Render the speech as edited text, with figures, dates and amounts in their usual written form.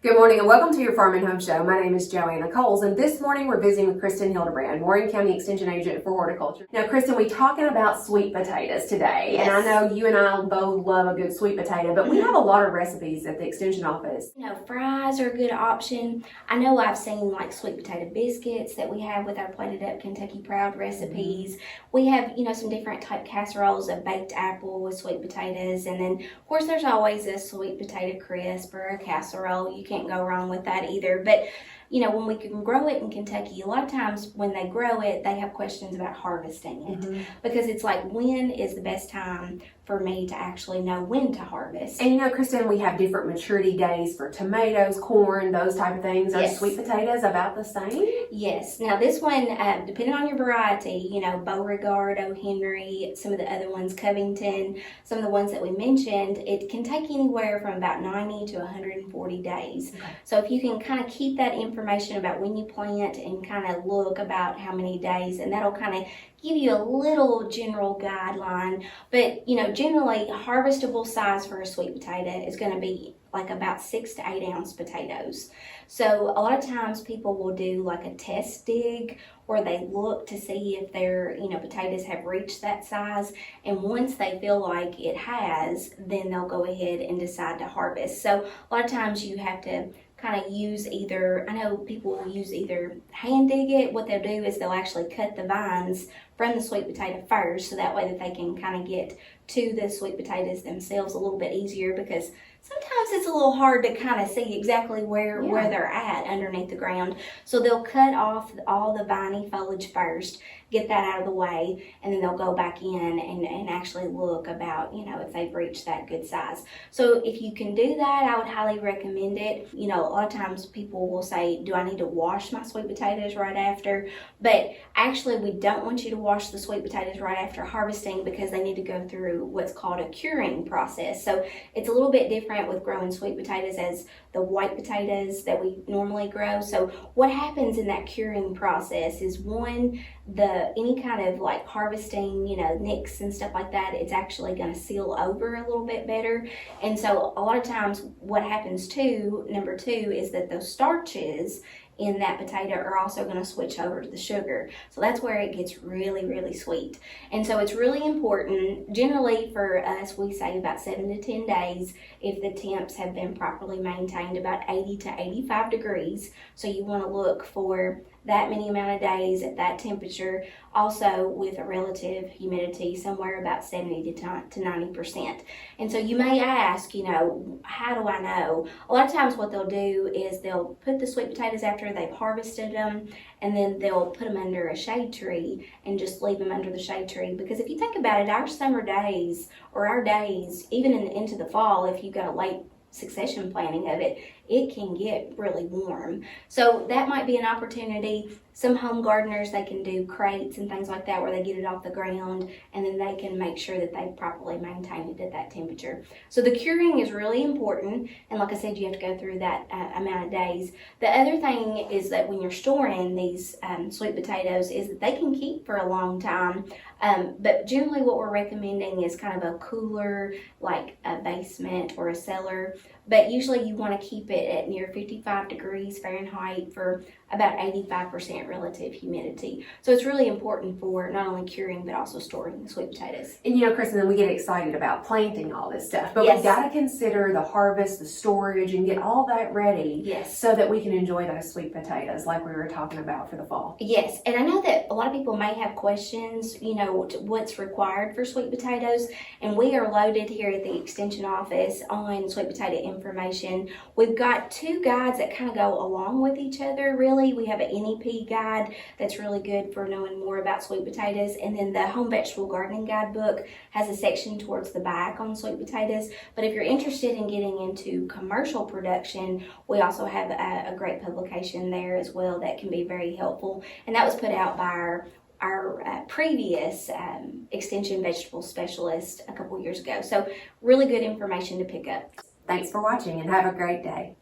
Good morning and welcome to your Farm and Home Show. My name is Joanna and this morning we're visiting with Kristin Hildabrand, Warren County Extension Agent for Horticulture. Now Kristin, we're talking about sweet potatoes today. Yes. And I know you and I both love a good sweet potato, but we have a lot of recipes at the Extension office. You know, fries are a good option. I know I've seen like sweet potato biscuits that we have with our plated up Kentucky Proud recipes. We have, you know, some different type casseroles of baked apple with sweet potatoes. And then of course there's always a sweet potato crisp or a casserole. You can't go wrong with that either. But you know, when we can grow it in Kentucky, a lot of times when they grow it, they have questions about harvesting it because it's like, when is the best time for me to actually know when to harvest? And you know, Kristin, we have different maturity days for tomatoes, corn, those type of things. Are sweet potatoes about the same? Yes. Now this one, depending on your variety, you know, Beauregard, O. Henry, some of the other ones, Covington, some of the ones that we mentioned, it can take anywhere from about 90 to 140 days. Okay. So if you can kind of keep that information about when you plant and kind of look about how many days, and that'll kind of give you a little general guideline. But you know, generally harvestable size for a sweet potato is going to be like about 6 to 8 ounce potatoes. So a lot of times people will do like a test dig where they look to see if their, you know, potatoes have reached that size, and once they feel like it has, then they'll go ahead and decide to harvest. So a lot of times you have to kind of use either, I know people will use either hand dig it. What they'll do is they'll actually cut the vines from the sweet potato first, so that way that they can kind of get to the sweet potatoes themselves a little bit easier, because sometimes it's a little hard to kind of see exactly where they're at underneath the ground. So they'll cut off all the viney foliage first, get that out of the way, and then they'll go back in and actually look about, you know, if they've reached that good size. So if you can do that, I would highly recommend it. You know, a lot of times people will say, do I need to wash my sweet potatoes right after? But actually we don't want you to wash the sweet potatoes right after harvesting, because they need to go through what's called a curing process. So it's a little bit different with growing sweet potatoes as the white potatoes that we normally grow. So what happens in that curing process is, one, any kind of like harvesting, you know, nicks and stuff like that, it's actually going to seal over a little bit better. And so a lot of times what happens too, number two, is that those starches in that potato are also going to switch over to the sugar. So that's where it gets really, really sweet. And so it's really important, generally for us, we say about 7 to 10 days if the temps have been properly maintained, about 80 to 85 degrees. So you want to look for that many amount of days at that temperature, also with a relative humidity somewhere about 70 to 90%. And so you may ask, you know, how do I know? A lot of times what they'll do is they'll put the sweet potatoes after they've harvested them, and then they'll put them under a shade tree and just leave them under the shade tree. Because if you think about it, our summer days, or our days, even into the fall, if you've got a late succession planting of it, it can get really warm. So that might be an opportunity. Some home gardeners, they can do crates and things like that where they get it off the ground, and then they can make sure that they properly maintain it at that temperature. So the curing is really important, and like I said, you have to go through that amount of days. The other thing is that when you're storing these sweet potatoes, is that they can keep for a long time, but generally what we're recommending is kind of a cooler, like a basement or a cellar. But usually you want to keep it at near 55 degrees Fahrenheit for about 85% relative humidity. So it's really important for not only curing but also storing the sweet potatoes. And you know, Kristin, then we get excited about planting all this stuff, but we've got to consider the harvest, the storage, and get all that ready so that we can enjoy those sweet potatoes like we were talking about for the fall. Yes, and I know that a lot of people may have questions, you know, what's required for sweet potatoes, and we are loaded here at the Extension office on sweet potato information. We've got 2 guides that kind of go along with each other, really. We have an NEP guide that's really good for knowing more about sweet potatoes, and then the Home Vegetable Gardening Guidebook has a section towards the back on sweet potatoes. But if you're interested in getting into commercial production, we also have a great publication there as well that can be very helpful, and that was put out by our previous extension vegetable specialist a couple years ago. So really good information to pick up. Thanks for watching and have a great day.